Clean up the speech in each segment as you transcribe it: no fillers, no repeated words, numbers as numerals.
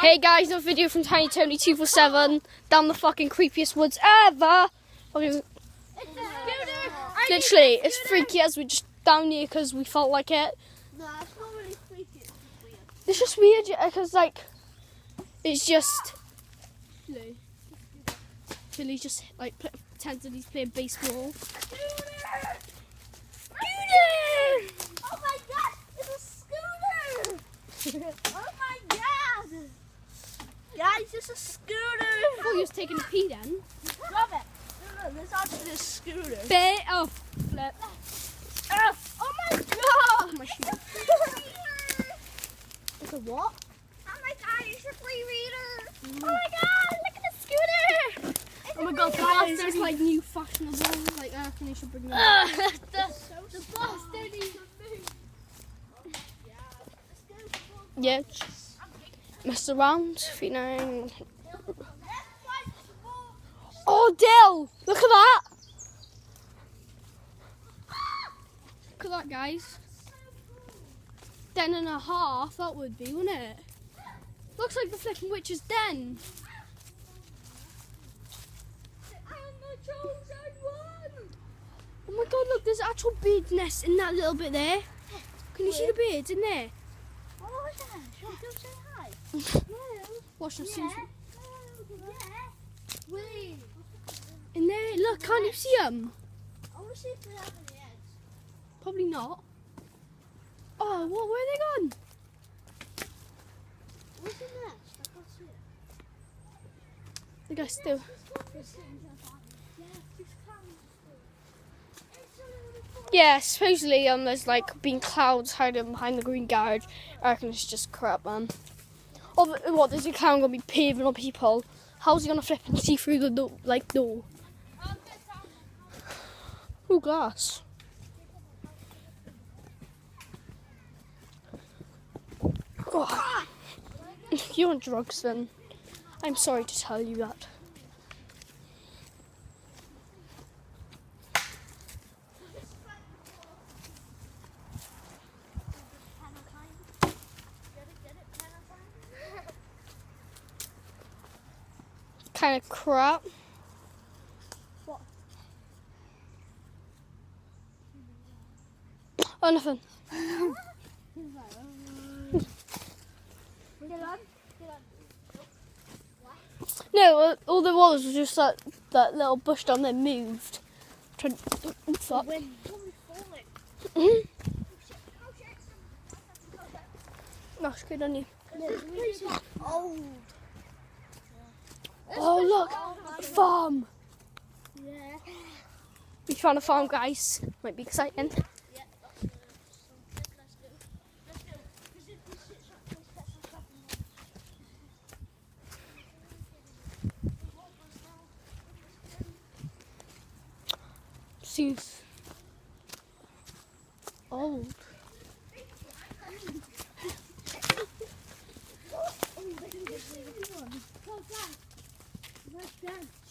Hey guys, another video from Tiny Tony 247 down the fucking creepiest woods ever. Okay. Literally, it's freaky as we're just down here because we felt like it. No, it's not really freaky, it's just weird. It's just weird because like it's just Billy just like pretends that he's playing baseball. Oh my god, it's a scooter! Oh my god! Guys, it's a scooter! I thought he was taking a pee then. Stop it! No, there's actually a scooter. Oh, flip. Oh my god! My shoe. It's a what? Oh my god, it's a free reader! Oh my god, look at the scooter! Oh my god, guys, there's like new fashionable. Like, I reckon they should bring them. The boss don't even move. Yeah, just mess around, feeling. Oh, Dill! Look at that! Look at that, guys. Den and a half, that would be, wouldn't it? Looks like the flipping witch's den. Oh my god, look, there's actual bird nests in that little bit there. Can you see the birds in there? Oh, yeah. Should we go say hi? Watch them Yeah. soon. Wait. In there, look, can't you see them? I want to see if they have any eggs. Probably not. Oh, what? Where are they gone? What's the nest? I can't see it. The guy's still. Yeah, supposedly there's like been clouds hiding behind the green garage. I reckon it's just crap, man. Oh, what? There's a clown gonna be paving on people. How's he gonna flip and see through the door? Oh, glass. Oh. If you're on drugs, then I'm sorry to tell you that. Kind of crap. What? Oh, nothing. No, all there was just that little bush down there moved. Oh, fuck. That's good on you. Oh. Oh, look, a farm. Yeah. We found a farm, guys. Might be exciting. Seems old.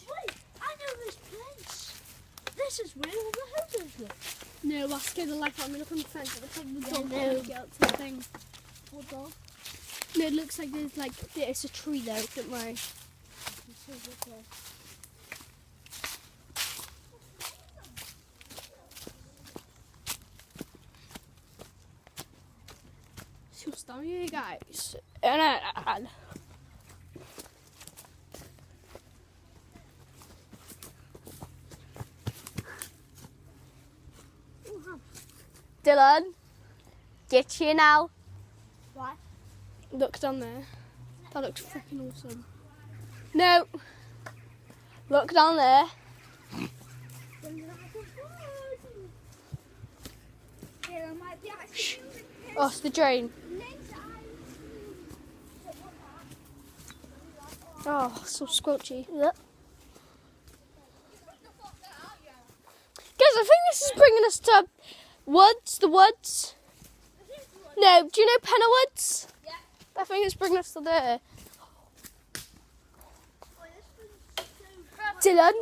Wait, I know this place. This is where all the houses live. No, I scared the life out of me. Look on the fence at the top of the dog. no. Get up to the thing. What dog? No, it looks like it's a tree there. Don't worry. So what's down here, guys? Dylan, get here now. What? Look down there. That looks freaking awesome. No. Look down there. Oh, it's the drain. Oh, so squelchy. Yep. Guys, I think this is bringing us to the woods. No, do you know Penna Woods? Yeah. I think it's bringing us to there. Dylan,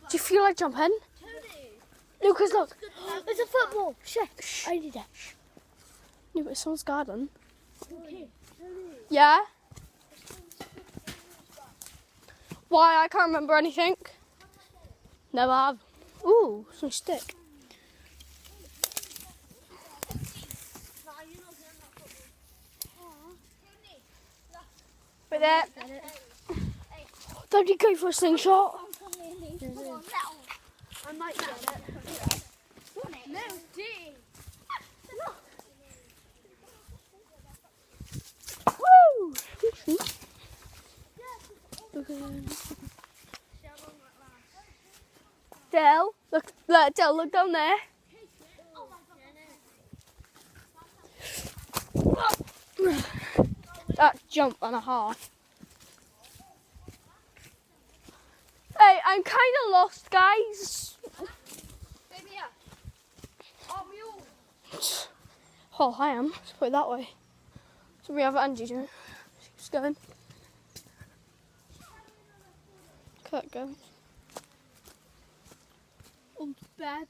do you feel like jumping? No, because look. There's a football. Shh. I need that. No, but it's someone's garden. Okay. Yeah? Why? I can't remember anything. Never have. Ooh, some stick. Right there. Don't you go for a slingshot? I might get it. No, D. Woo! Del, look, Del, look down there. That jump and a half. Hey, I'm kind of lost, guys. Baby, yeah. Oh, mule. Oh, I am. Let's put it that way. So we have Angie, do you know? She's going. Cut go. On bed.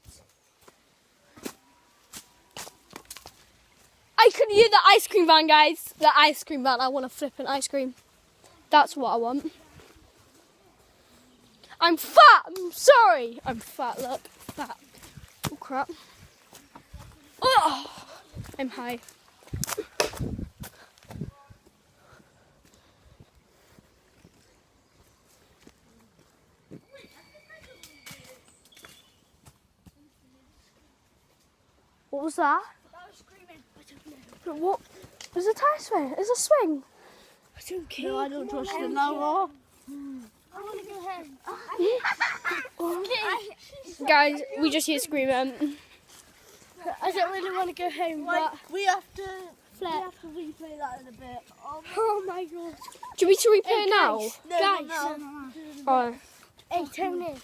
I can hear the ice cream van, guys. The ice cream van. I want to flip an ice cream. That's what I want. I'm fat. I'm sorry. I'm fat. Look, fat. Oh crap. Oh, I'm high. What was that? That was screaming. I don't know. What? There's a tire swing. There's a swing. I don't care. No, I don't trust them no I want to go home. Guys, we just hear screaming. I don't really want to go home, but We have to Flip. replay that in a bit. Oh my god. Do we to replay it now? Guys. Oh, Hey, Tony.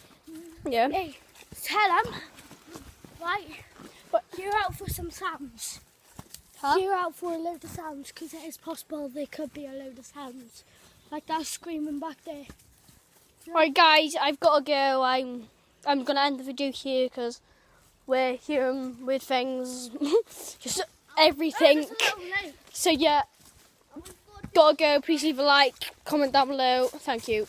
yeah. Hey, tell them. Right. But you're out for some sounds. Huh? You're out for a load of sounds because it is possible there could be a load of sounds. Like that screaming back there. Right, guys, I've got to go. I'm gonna end the video here because we're hearing weird things, just everything. So yeah, gotta go. Please leave a like, comment down below. Thank you.